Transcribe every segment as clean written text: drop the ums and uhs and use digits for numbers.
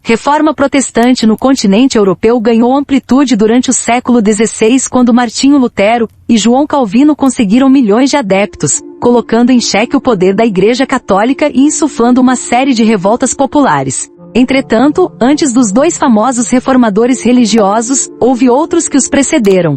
Reforma protestante no continente europeu ganhou amplitude durante o século XVI quando Martinho Lutero e João Calvino conseguiram milhões de adeptos, colocando em xeque o poder da Igreja Católica e insuflando uma série de revoltas populares. Entretanto, antes dos dois famosos reformadores religiosos, houve outros que os precederam.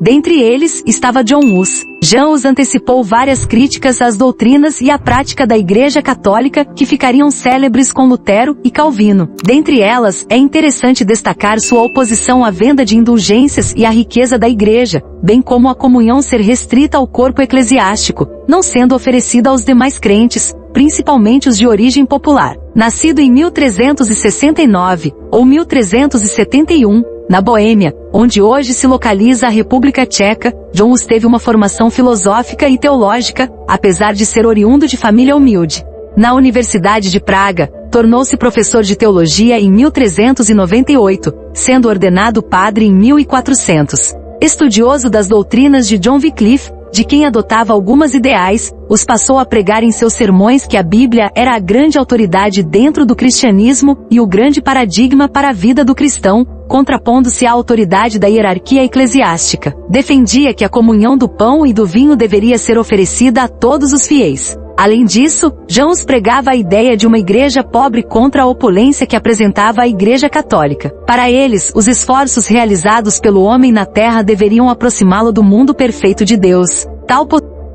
Dentre eles, estava John Hus. John Hus antecipou várias críticas às doutrinas e à prática da Igreja Católica que ficariam célebres com Lutero e Calvino. Dentre elas, é interessante destacar sua oposição à venda de indulgências e à riqueza da Igreja, bem como a comunhão ser restrita ao corpo eclesiástico, não sendo oferecida aos demais crentes, principalmente os de origem popular. Nascido em 1369, ou 1371, na Boêmia, onde hoje se localiza a República Tcheca, John Hus teve uma formação filosófica e teológica, apesar de ser oriundo de família humilde. Na Universidade de Praga, tornou-se professor de teologia em 1398, sendo ordenado padre em 1400. Estudioso das doutrinas de John Wycliffe, de quem adotava algumas ideais, os passou a pregar em seus sermões que a Bíblia era a grande autoridade dentro do cristianismo e o grande paradigma para a vida do cristão, contrapondo-se à autoridade da hierarquia eclesiástica. Defendia que a comunhão do pão e do vinho deveria ser oferecida a todos os fiéis. Além disso, John Hus pregava a ideia de uma igreja pobre contra a opulência que apresentava a Igreja Católica. Para eles, os esforços realizados pelo homem na terra deveriam aproximá-lo do mundo perfeito de Deus. Tal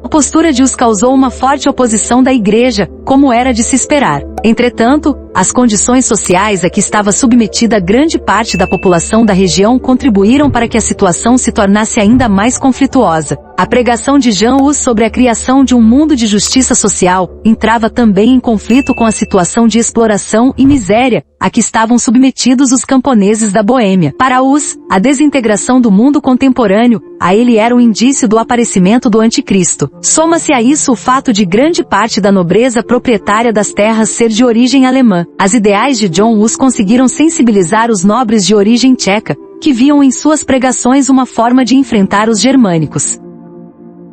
postura de Hus causou uma forte oposição da Igreja, como era de se esperar. Entretanto, as condições sociais a que estava submetida grande parte da população da região contribuíram para que a situação se tornasse ainda mais conflituosa. A pregação de John Hus sobre a criação de um mundo de justiça social entrava também em conflito com a situação de exploração e miséria a que estavam submetidos os camponeses da Boêmia. Para Hus, a desintegração do mundo contemporâneo a ele era um indício do aparecimento do anticristo. Soma-se a isso o fato de grande parte da nobreza proprietária das terras ser de origem alemã. As ideais de John Hus conseguiram sensibilizar os nobres de origem tcheca, que viam em suas pregações uma forma de enfrentar os germânicos.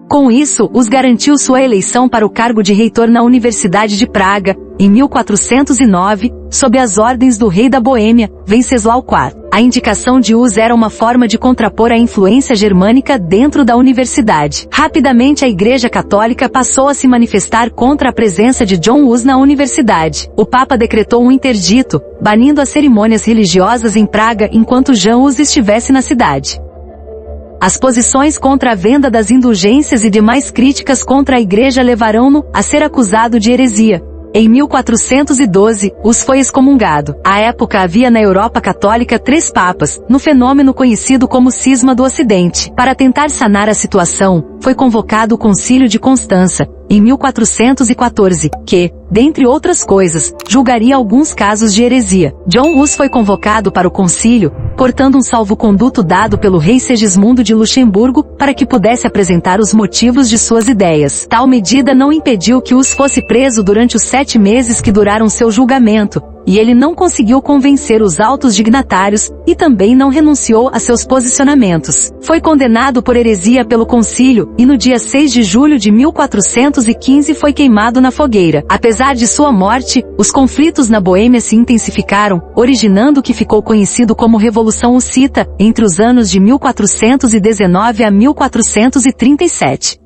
Com isso, Hus garantiu sua eleição para o cargo de reitor na Universidade de Praga, em 1409, sob as ordens do rei da Boêmia, Venceslau IV. A indicação de Hus era uma forma de contrapor a influência germânica dentro da universidade. Rapidamente a Igreja Católica passou a se manifestar contra a presença de John Hus na universidade. O Papa decretou um interdito, banindo as cerimônias religiosas em Praga enquanto John Hus estivesse na cidade. As posições contra a venda das indulgências e demais críticas contra a Igreja levaram-no a ser acusado de heresia. Em 1412, Hus foi excomungado. À época havia na Europa Católica 3 papas, no fenômeno conhecido como Cisma do Ocidente. Para tentar sanar a situação, foi convocado o Concílio de Constança, em 1414, que, dentre outras coisas, julgaria alguns casos de heresia. John Hus foi convocado para o concílio, portando um salvo-conduto dado pelo rei Segismundo de Luxemburgo, para que pudesse apresentar os motivos de suas ideias. Tal medida não impediu que Hus fosse preso durante os 7 meses que duraram seu julgamento, e ele não conseguiu convencer os altos dignatários, e também não renunciou a seus posicionamentos. Foi condenado por heresia pelo concílio, e no dia 6 de julho de 1415 foi queimado na fogueira. Apesar de sua morte, os conflitos na Boêmia se intensificaram, originando o que ficou conhecido como Revolução Hussita, entre os anos de 1419 a 1437.